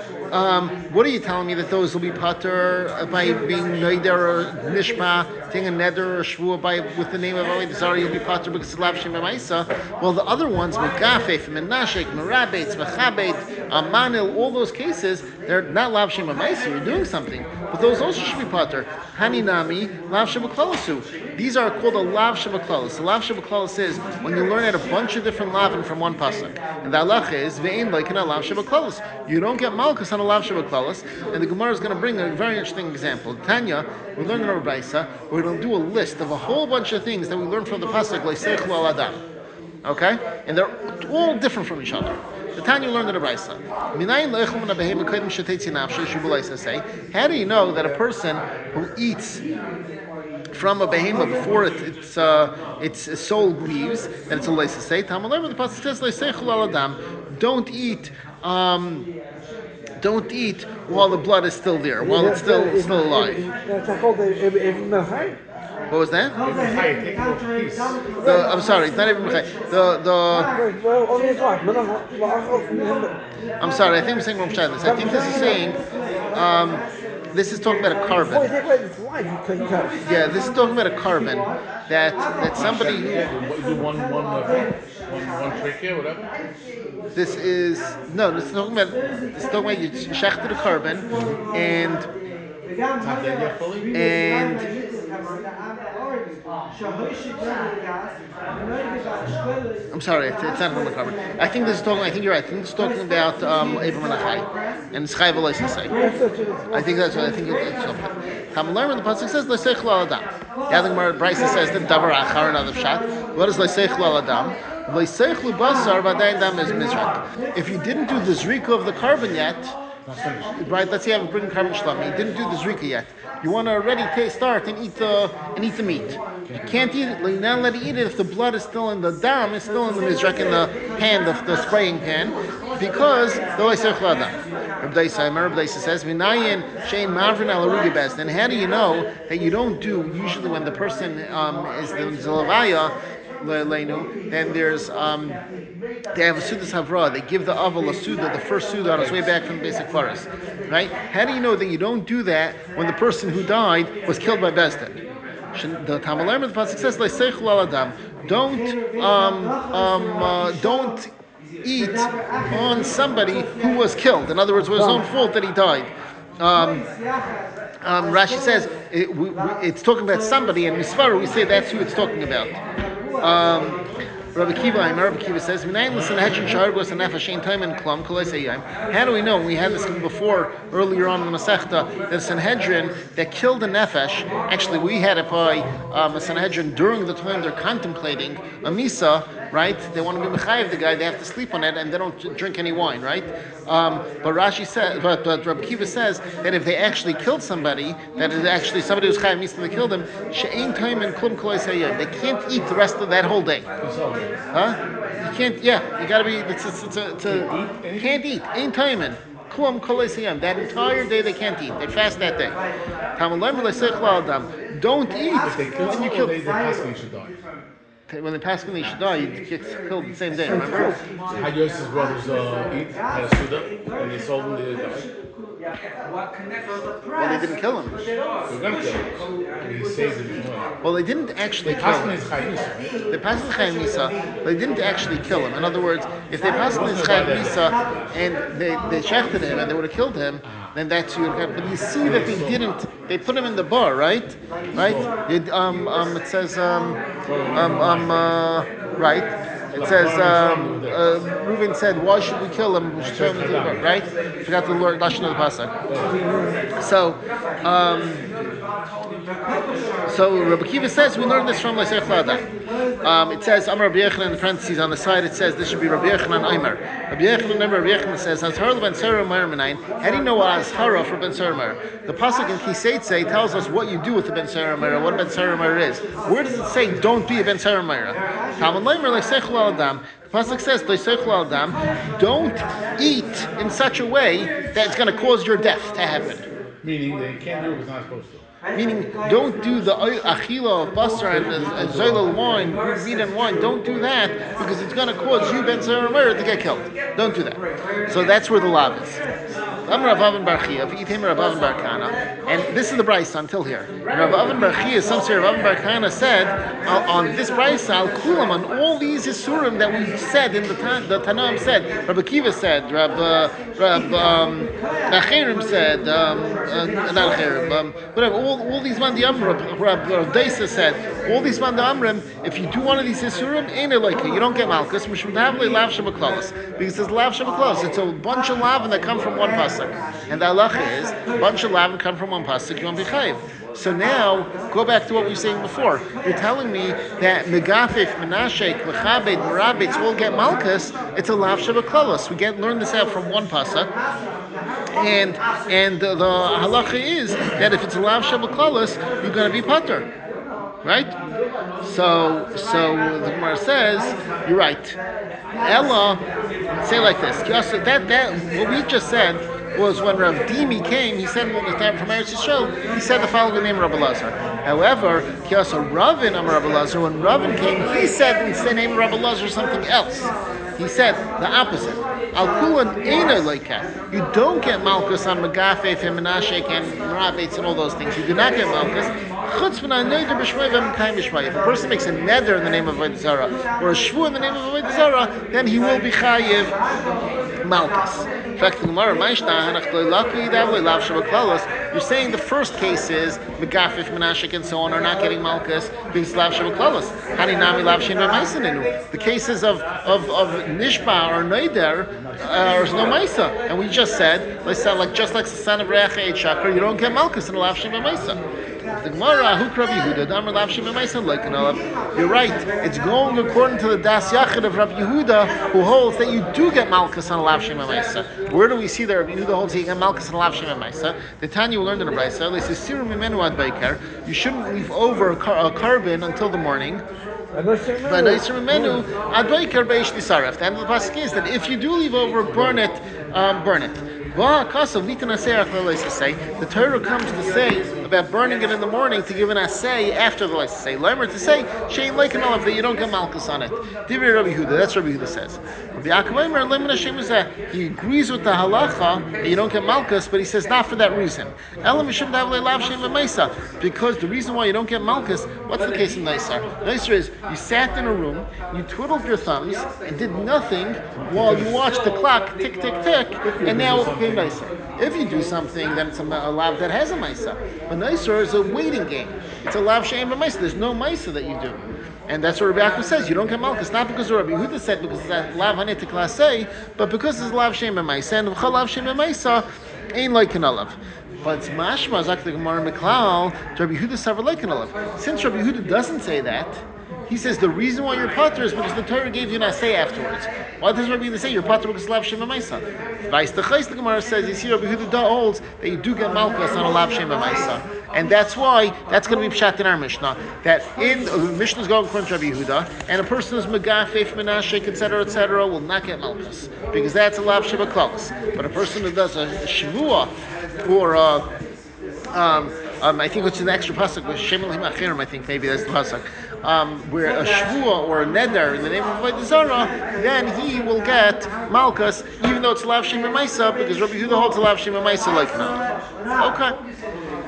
Speaker 1: what are you telling me that those will be pater by being noider or nishma, taking a neder or shvua with the name of Avodah Zarah, you'll be pater because it's lav shem b'maisa. Well, the other ones, megafef, menashek, merabetz, mechabet, amanil, all those cases, they're not lav shem b'maisa. You're doing something, but those also should be pater. Haninami, lav shem b'klalasu. These are called a lav shem b'klalas. The lav shem b'klalas is when you learn out a bunch of different lavin from one pasuk, and the halacha is ve'in like in a lav shem b'klalas. You don't get malchus on a lav shem b'klalas, and the Gemara is going to bring a very interesting example. Tanya, we learned in our Brisa, we're going to do a list of a whole bunch of things that we learned from the pasuk like seichlu al adam. Okay, and they're all different from each other. The Tanya learned in the Brisa. How do you know that a person who eats from a behemoth before its soul leaves, that it's a leisa say? The pasuk says leiseichul al adam. Don't eat while the blood is still there, while it's still alive. What was that? I'm sorry, it's not even I'm sorry, I think I'm saying wrong this. I think this is saying this is talking about a carbon. Yeah, this is talking about a carbon that somebody
Speaker 3: one trick here, whatever.
Speaker 1: This is talking about you shechter the carbon and I'm sorry, it's not on the carbon. I think you're right. I think this is talking about Abraham and Achai and Schai v'Leis say. I think that's what I think it's something. Tam learn the pasuk says Leiseichlu al adam. The other Gemara Brisa says the davar achar another shot. What is Leiseichlu al adam? Leiseichlu basar v'adayin dam is mizrak. If you didn't do the zrika of the carbon yet, right? Let's say you have a bring carbon shlama. You didn't do the zrika yet. You want to already start and eat the meat. You can't eat it. You're not allowed to eat it if the blood is still in the dam, is still in the mizrak, in the pan, the spraying pan, because the leiseichlu adam. Rabbi Daisa says, "Minayin shein mavrin al arugi best." Then how do you know that you don't do usually when the person is the levaya? Then there's they have a sudas havra. They give the aval a suda, the first suda on its way back from the basic forest, right? How do you know that you don't do that when the person who died was killed by Bezdin? The Tamalim of the pasuk says leiseichlu al adam. Don't eat on somebody who was killed. In other words, it was his own fault that he died. Rashi says it's talking about somebody, and Misvara we say that's who it's talking about. Rabbi Kiva says, how do we know? We had this before, earlier on in the Masechta, that Sanhedrin that killed a nefesh, actually we had it by a Sanhedrin during the time they're contemplating a misa, right? They want to be mechayev the guy, they have to sleep on it, and they don't drink any wine, right? But Rashi says, but Rabbi Kiva says that if they actually killed somebody, that is actually somebody who's chayev misa, they killed him, she'ein time and klum kolei sayim. They can't eat the rest of that whole day. Huh? You can't. Yeah, you gotta be. Can't eat. Ain't timing. Klum kolei sayim. That entire day they can't eat. They fast that day. Don't eat when you kill. When they pass they should die, you get killed the same day, remember?
Speaker 3: Had Yosef's brothers had a suda, and they sold him, they died.
Speaker 1: Well, they didn't kill him.
Speaker 3: They were going to kill him, and he saved him.
Speaker 1: Well, they didn't actually kill him. They passed the Chayim Misa. They didn't actually kill him. In other words, if they passed the Chayim Misa and they shechted him and they would have killed him, then that's who you would have. But you see that they didn't. They put him in the bar, right? Right? It says right. It says, Reuven said, why should we kill him? We should throw him into the river, right? Forgot the Lord Lashon of the pasuk. So Rabbi Kiva says we learn this from Leisech Lada. It says Amar Rabbi Yechanan in the parentheses on the side. It says this should be Rabbi Yechanan Omer. Rabbi Yechanan says Azhar Ben Sarah Meir Menayin. How do you know what Azhara for Ben Sarah Meir? The pasuk in Kiseitze tells us what you do with the Ben Sarah Meir, what Ben Sarah Meir is. Where does it say don't be a Ben Sarah Meir? Talmud Leimer Leisech Adam. The pasuk says Adam. Don't eat in such a way that it's going to cause your death to happen.
Speaker 3: Meaning they can't do what it's not supposed to.
Speaker 1: Meaning, don't do the achila of basar and zoilal wine, meat and wine. Don't do that because it's going to cause you Ben Sarah Meir to get killed. Don't do that. So that's where the lav is. And this is the brayso until here. Rav Avin Bar Chia, some say Rav Avin Bar Kana said on this brayso, Al Kulam, on all these isurim that we said in the Tanaim said, Rabbi Kiva said, Nachirim said, not Nachirim, whatever. All these Mandi Amrim, Rav Deisa said, all these Mandi Amrim, if you do one of these isurim, ain't it like it? You don't get malchus. Because it says lav shemaklalos. It's a bunch of lavin that come from one pasuk. And the halacha is, a bunch of lavin come from one pasuk, you won't be chayiv. So now, go back to what we were saying before. You're telling me that megafif, menashek, lechabed, merabetz all get malchus. It's a lav shemaklalos. We learn this out from one pasuk. And the halacha is that if it's a lav shemaklalos, you're going to be patur. Right? So the Gemara says, you're right. Ella, say like this. That what we just said was when Rav Dimi came, he said from Eretz Yisrael, he said the following name Rabbi Lazar. However, Kiasa Ravin Rabbi Lazar, when Ravin came, he said in the name of Rabbi Lazar something else. He said the opposite. Al kulan ena loika. You don't get malchus on megafef and menashek and merabetz and all those things. You do not get malchus. If a person makes a neder in the name of Avodah Zarah or a shvu in the name of Avodah Zarah, then he will be chayiv malchus. In fact, the Gemara, you're saying the first case is megafif, menashek, and so on are not getting malchus because lav shemaklalos. The cases of nishba or neider is no maisa, and we just said, just like the son of Reach Eit Shakar, you don't get malchus in lav shemaisa. The Gemara, you're right. It's going according to the Das Yachid of Rabbi Yehuda, who holds that you do get malchus on lav shema ma'isa. Where do we see that Rabbi Yehuda holds that you get malchus on lav shema ma'isa? The Tanya we learned in the Brayso. You shouldn't leave over a carbon until the morning. The end of the pasuk is that if you do leave over, burn it. The Torah comes to say about burning it in the morning to give an assay after the say. Learner to say shein like an olive that you don't get malchus on it. Divri Rabbi Yehuda. That's Rabbi Yehuda says. He agrees with the halacha that you don't get malchus, but he says not for that reason. Because the reason why you don't get malchus, what's the case in Naisar? Naisar is you sat in a room, you twiddled your thumbs, and did nothing while you watched the clock tick tick tick, and now it became Naisar. If you do something, then it's a lav that has a maisa. But Naisar is a waiting game. It's a lav she'em maisa. There's no maisa that you do. And that's what Rabbi Yaakov says. You don't get malchus, not because Rabbi Yehuda said because it's a lav hanetik lasei, but because it's lav she'em maisa. And v'chal lav she'em maisa ain't like an olav. But it's mashma zak the Gemara Meklal. Rabbi Yehuda saver like an olav. Since Rabbi Yehuda doesn't say that, he says the reason why you're patur is because the Torah gave you an assay afterwards. Why does Rabbi Yehuda say you're patur because lav shema ma'isa? Vice the Chais, the Gemara says, you see Rabbi Yehuda holds that you do get malchus on a lav shema ma'isa. And that's why, that's going to be pshat in our Mishnah, that in the Mishnah is going according to Rabbi Yehuda, and a person who's megafef, menashek, etc., will not get malchus. Because that's a lav shema klaus. But a person who does a shavua, or I think it's an extra pasuk with Shem Elohim Achirim. I think maybe that's the pasuk where a shvua or a neder in the name of Avodah Zarah, then he will get malchus, even though it's lav shema ma'isa, because Rabbi Yehuda holds a lav shema ma'isa like now. Okay.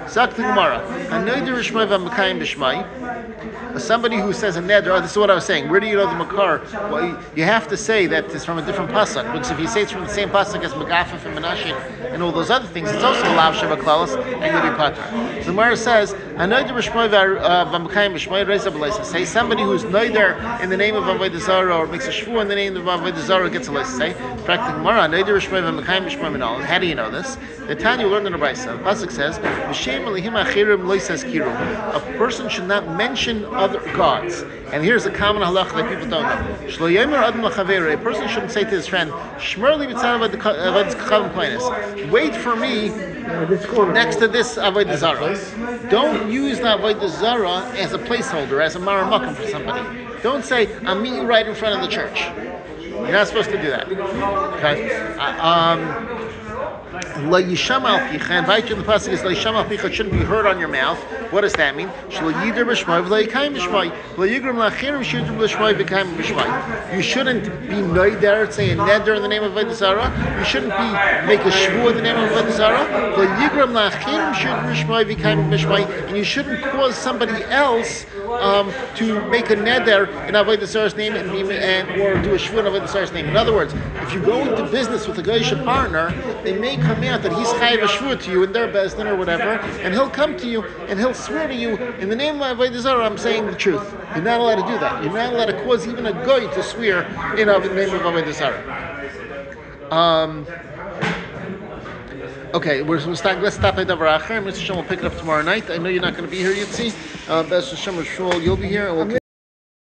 Speaker 1: Zak the Gemara. Anoider Rishmai v'Mekayim b'Shmai. Somebody who says a neder, this is what I was saying. Where do you know the makar? Well, you have to say that it's from a different pasuk, because if you say it's from the same pasuk as Megafif and Menashe and all those other things, it's also allowed Sheva Klaus and you'll be patur. So the Gemara says, "Anoider b'Shmai v'Mekayim b'Shmai reisa b'leisa." Say somebody who's noider in the name of Avodah Zarah or makes a shvu in the name of Avodah Zarah gets a leisa. Say, practically Gemara, Anoider b'Shmai v'Mekayim b'Shmai minal. How do you know this? The Tanya learned in the Brisa. The pasuk says, "V'shem elihim achirim loisas kiru." A person should not mention other gods. And here's a common halacha that people don't know. Shlo yomer adam l'chaveru. A person shouldn't say to his friend, "Shmer li b'tzad avodas kachavim plainis." Wait for me next to this avodah zarah. Don't use the avodah zarah as a placeholder, as a maramakim for somebody. Don't say, "I'll meet you right in front of the church." You're not supposed to do that. Okay. La yisham al picha, and right in the pasuk is la yisham al picha, shouldn't be heard on your mouth. What does that mean? Shlo yider b'shmai v'la yikayim b'shmai v'la yigram lachirim shidur b'shmai v'kayim b'shmai. You shouldn't be noider, say a neder in the name of Avodah Zarah. You shouldn't be make a shvu in the name of Avodah Zarah. V'la yigram lachirim shidur b'shmai v'kayim b'shmai, and you shouldn't cause somebody else to make a neder in Avodah Zarah's name and or do a shvu in Avodah Zarah's name. In other words, if you go into business with a Goyish partner, they may come out that he's chayiv a shvu to you in their bezdin or whatever, and he'll come to you and he'll swear to you in the name of Avodah Zarah, I'm saying the truth. You're not allowed to do that. You're not allowed to cause even a goy to swear in the name of Avodah Zarah. Okay, let's stop at Davar Acher. Mr. Shem will pick it up tomorrow night. I know you're not going to be here, Yitzi. Best Hashem or Shmuel, you'll be here, and we'll